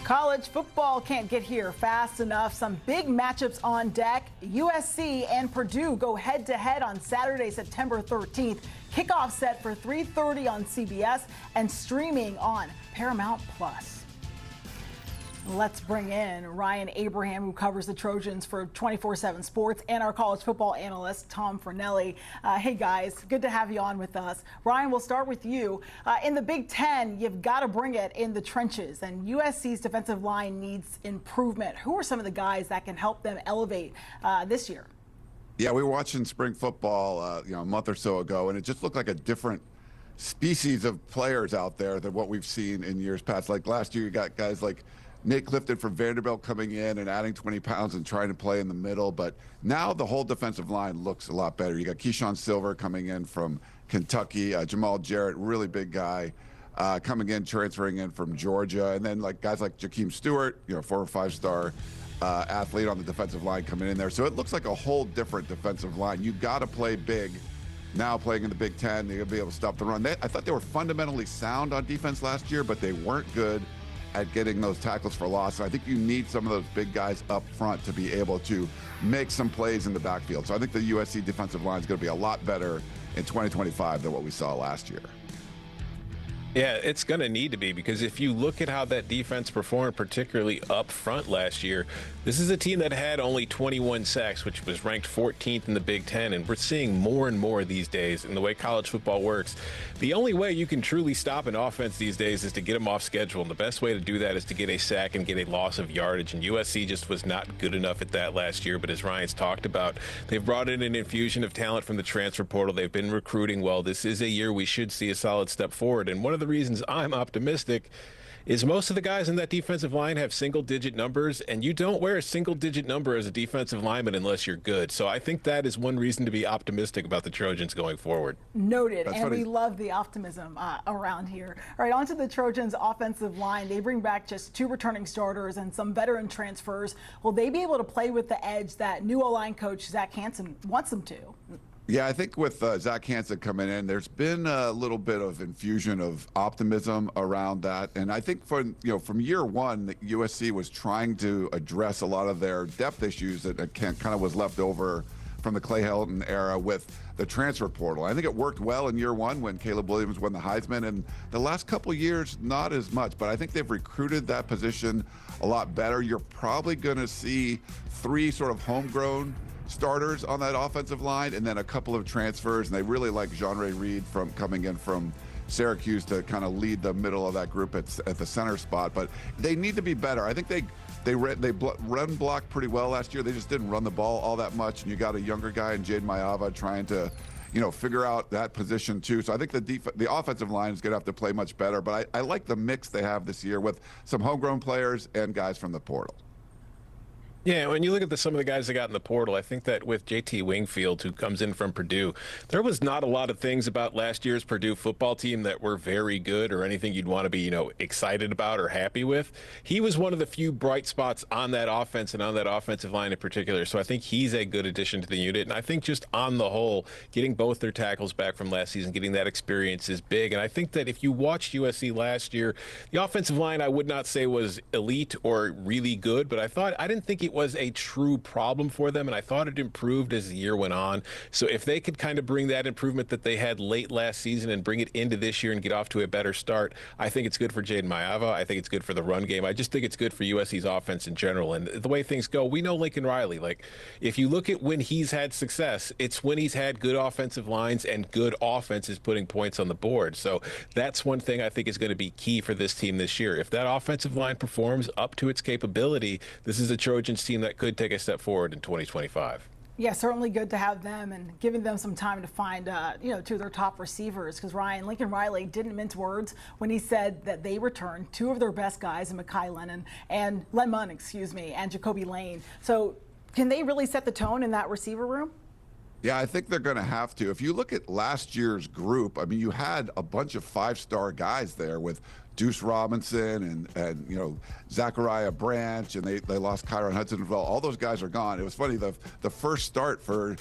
College football can't get here fast enough. Some big matchups on deck. USC and Purdue go head-to-head on Saturday, September 13th. Kickoff set for 3:30 on CBS and streaming on Paramount+. Let's bring in Ryan Abraham, who covers the Trojans for 24/7 Sports, and our college football analyst, Tom Fornelli. Hey, guys, good to have you on with us. Ryan, we'll start with you. In the Big Ten, you've got to bring it in the trenches, and USC's defensive line needs improvement. Who are some of the guys that can help them elevate this year? Yeah, we were watching spring football a month or so ago, and it just looked like a different species of players out there than what we've seen in years past. Like last year, you got guys like Nate Clifton from Vanderbilt coming in and adding 20 pounds and trying to play in the middle. But now the whole defensive line looks a lot better. You got Keyshawn Silver coming in from Kentucky, Jamal Jarrett, really big guy, coming in, transferring in from Georgia. And then like guys like Jakeem Stewart, 4 or 5-star athlete on the defensive line coming in there. So it looks like a whole different defensive line. You got to play big. Now playing in the Big Ten, you're going to be able to stop the run. I thought they were fundamentally sound on defense last year, but they weren't good at getting those tackles for loss. So I think you need some of those big guys up front to be able to make some plays in the backfield. So I think the USC defensive line is going to be a lot better in 2025 than what we saw last year. Yeah, it's going to need to be, because if you look at how that defense performed, particularly up front last year, this is a team that had only 21 sacks, which was ranked 14th in the Big Ten, and we're seeing more and more these days in the way college football works. The only way you can truly stop an offense these days is to get them off schedule, and the best way to do that is to get a sack and get a loss of yardage, and USC just was not good enough at that last year. But as Ryan's talked about, they've brought in an infusion of talent from the transfer portal. They've been recruiting well. This is a year we should see a solid step forward, and one of the reasons I'm optimistic is most of the guys in that defensive line have single-digit numbers, and you don't wear a single-digit number as a defensive lineman unless you're good. So I think that is one reason to be optimistic about the Trojans going forward. Noted, and we love the optimism around here. All right, on to the Trojans' offensive line. They bring back just 2 returning starters and some veteran transfers. Will they be able to play with the edge that new O-line coach Zach Hanson wants them to? Yeah, I think with Zach Hanson coming in, there's been a little bit of infusion of optimism around that. And I think from year one, USC was trying to address a lot of their depth issues that kind of was left over from the Clay Helton era with the transfer portal. I think it worked well in year one when Caleb Williams won the Heisman, and the last couple of years, not as much. But I think they've recruited that position a lot better. You're probably going to see 3 sort of homegrown starters on that offensive line, and then a couple of transfers. And they really like Jean-Ray Reed from coming in from Syracuse to kind of lead the middle of that group at the center spot. But they need to be better. I think they run blocked pretty well last year. They just didn't run the ball all that much. And you got a younger guy in Jade Mayava trying to figure out that position too. So I think the offensive line is going to have to play much better. But I like the mix they have this year with some homegrown players and guys from the portal. Yeah, when you look at some of the guys that got in the portal, I think that with JT Wingfield, who comes in from Purdue, there was not a lot of things about last year's Purdue football team that were very good or anything you'd want to be, excited about or happy with. He was one of the few bright spots on that offense and on that offensive line in particular. So I think he's a good addition to the unit. And I think just on the whole, getting both their tackles back from last season, getting that experience is big. And I think that if you watched USC last year, the offensive line I would not say was elite or really good, but I didn't think it was a true problem for them, and I thought it improved as the year went on. So if they could kind of bring that improvement that they had late last season and bring it into this year and get off to a better start, I think it's good for Jaden Mayava. I think it's good for the run game. I just think it's good for USC's offense in general. And the way things go, we know Lincoln Riley. Like, if you look at when he's had success, it's when he's had good offensive lines and good offenses putting points on the board. So that's one thing I think is going to be key for this team this year. If that offensive line performs up to its capability, this is a Trojans team that could take a step forward in 2025. Yeah, certainly good to have them and giving them some time to find, 2 of their top receivers. Because Lincoln Riley didn't mince words when he said that they returned 2 of their best guys in Mekhi Lemon and Jacoby Lane. So can they really set the tone in that receiver room? Yeah, I think they're going to have to. If you look at last year's group, I mean, you had a bunch of 5-star guys there with Deuce Robinson and Zachariah Branch, and they lost Kyron Hudson as well. All those guys are gone. It was funny, the first start for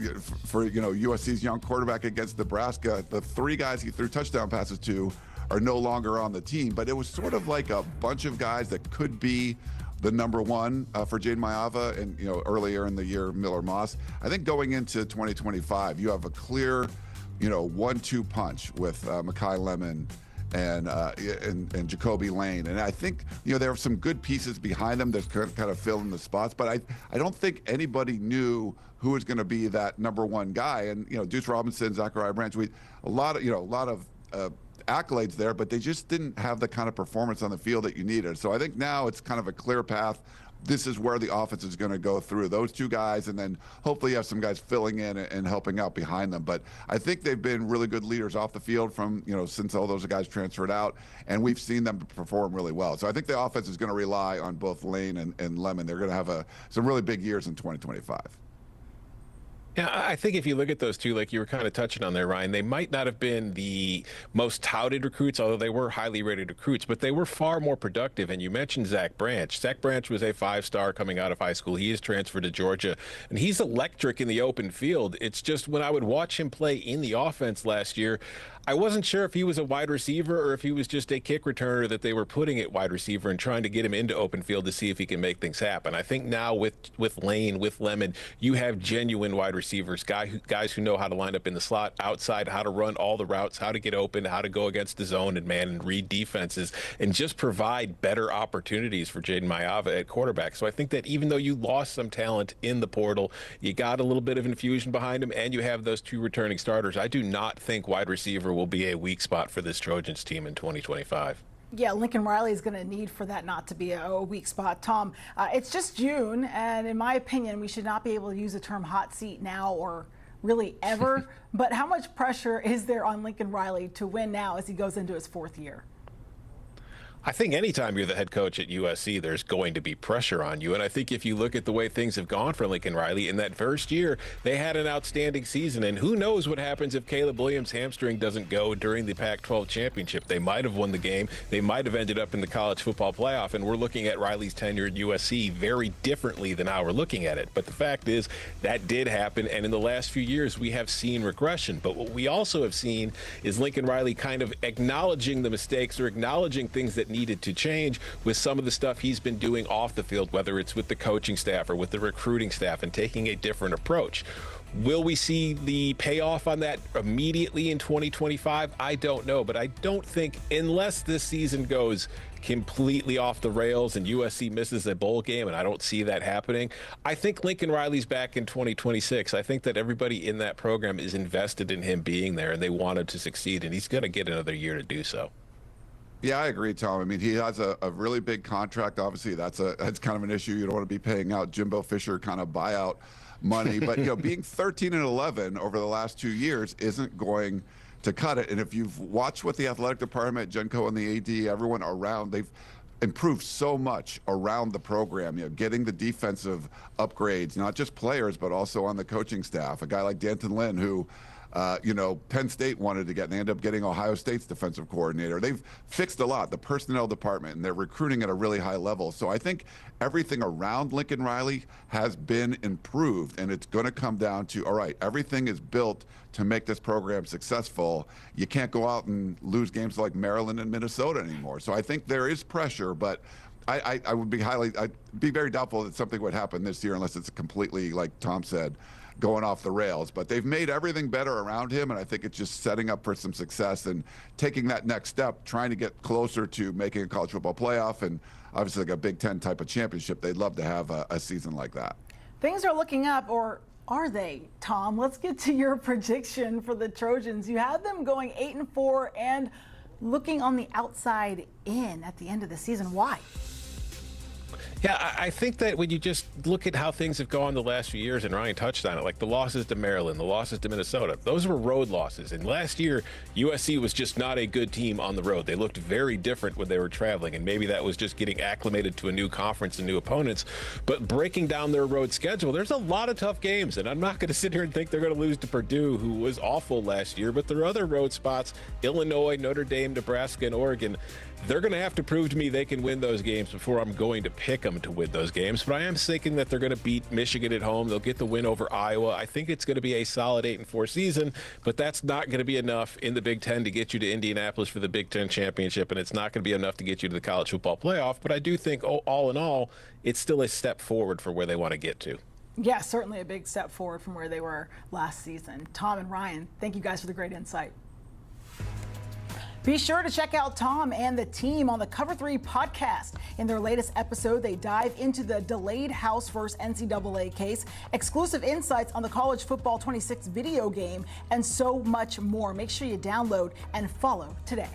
USC's young quarterback against Nebraska, the 3 guys he threw touchdown passes to are no longer on the team. But it was sort of like a bunch of guys that could be the number one for Jaden Maiava, and earlier in the year Miller Moss. I think going into 2025, you have a clear 1-2 punch with Makai Lemon and Jacoby Lane, and I think there are some good pieces behind them that kind of fill in the spots. But I don't think anybody knew who was going to be that number one guy. And Deuce Robinson, Zachariah Branch, a lot of accolades there, but they just didn't have the kind of performance on the field that you needed. So I think now it's kind of a clear path. This is where the offense is going to go through those two guys, and then hopefully you have some guys filling in and helping out behind them. But I think they've been really good leaders off the field from since all those guys transferred out, and we've seen them perform really well. So I think the offense is going to rely on both Lane and Lemon. They're going to have some really big years in 2025. Yeah, I think if you look at those two, like you were kind of touching on there, Ryan, they might not have been the most touted recruits, although they were highly rated recruits, but they were far more productive. And you mentioned Zach Branch. Zach Branch was a 5-star coming out of high school. He is transferred to Georgia, and he's electric in the open field. It's just when I would watch him play in the offense last year, I wasn't sure if he was a wide receiver or if he was just a kick returner that they were putting at wide receiver and trying to get him into open field to see if he can make things happen. I think now with Lane, with Lemon, you have genuine wide receivers, guys who know how to line up in the slot, outside, how to run all the routes, how to get open, how to go against the zone and man and read defenses, and just provide better opportunities for Jaden Maiava at quarterback. So I think that even though you lost some talent in the portal, you got a little bit of infusion behind him, and you have those two returning starters. I do not think wide receiver will be a weak spot for this Trojans team in 2025. Yeah, Lincoln Riley is going to need for that not to be a weak spot. Tom, it's just June, and in my opinion, we should not be able to use the term hot seat now or really ever. But how much pressure is there on Lincoln Riley to win now as he goes into his 4th year? I think anytime you're the head coach at USC, there's going to be pressure on you. And I think if you look at the way things have gone for Lincoln Riley, in that first year, they had an outstanding season. And who knows what happens if Caleb Williams' hamstring doesn't go during the Pac-12 championship. They might have won the game. They might have ended up in the college football playoff. And we're looking at Riley's tenure at USC very differently than how we're looking at it. But the fact is that did happen. And in the last few years, we have seen regression. But what we also have seen is Lincoln Riley kind of acknowledging the mistakes or acknowledging things that needed to change with some of the stuff he's been doing off the field, whether it's with the coaching staff or with the recruiting staff, and taking a different approach. Will we see the payoff on that immediately in 2025? I don't know, but I don't think, unless this season goes completely off the rails and USC misses a bowl game, and I don't see that happening, I think Lincoln Riley's back in 2026. I think that everybody in that program is invested in him being there, and they want him to succeed, and he's going to get another year to do so. Yeah, I agree, Tom. I mean, he has a really big contract. Obviously, that's kind of an issue. You don't want to be paying out Jimbo Fisher kind of buyout money. But, being 13-11 over the last 2 years isn't going to cut it. And if you've watched what the athletic department, Jenko and the AD, everyone around, they've improved so much around the program, getting the defensive upgrades, not just players, but also on the coaching staff. A guy like Danton Lynn, who Penn State wanted to get, and they ended up getting Ohio State's defensive coordinator. They've fixed a lot, the personnel department, and they're recruiting at a really high level. So I think everything around Lincoln Riley has been improved, and it's going to come down to, all right, everything is built to make this program successful. You can't go out and lose games like Maryland and Minnesota anymore. So I think there is pressure, but I'd be very doubtful that something would happen this year unless it's completely, like Tom said, going off the rails. But they've made everything better around him, and I think it's just setting up for some success and taking that next step, trying to get closer to making a college football playoff and obviously like a Big Ten type of championship. They'd love to have a season like that. Things are looking up, or are they, Tom? Let's get to your prediction for the Trojans. You had them going 8-4 and looking on the outside in at the end of the season. Why? Yeah, I think that when you just look at how things have gone the last few years, and Ryan touched on it, like the losses to Maryland, the losses to Minnesota, those were road losses. And last year, USC was just not a good team on the road. They looked very different when they were traveling, and maybe that was just getting acclimated to a new conference and new opponents. But breaking down their road schedule, there's a lot of tough games, and I'm not going to sit here and think they're going to lose to Purdue, who was awful last year, but there are other road spots, Illinois, Notre Dame, Nebraska, and Oregon. They're going to have to prove to me they can win those games before I'm going to pick them to win those games. But I am thinking that they're going to beat Michigan at home. They'll get the win over Iowa. I think it's going to be a solid 8-4 season, but that's not going to be enough in the Big Ten to get you to Indianapolis for the Big Ten championship, and it's not going to be enough to get you to the college football playoff. But I do think, all in all, it's still a step forward for where they want to get to. Yeah, certainly a big step forward from where they were last season. Tom and Ryan, thank you guys for the great insight. Be sure to check out Tom and the team on the Cover 3 podcast. In their latest episode, they dive into the delayed House vs. NCAA case, exclusive insights on the College Football 26 video game, and so much more. Make sure you download and follow today.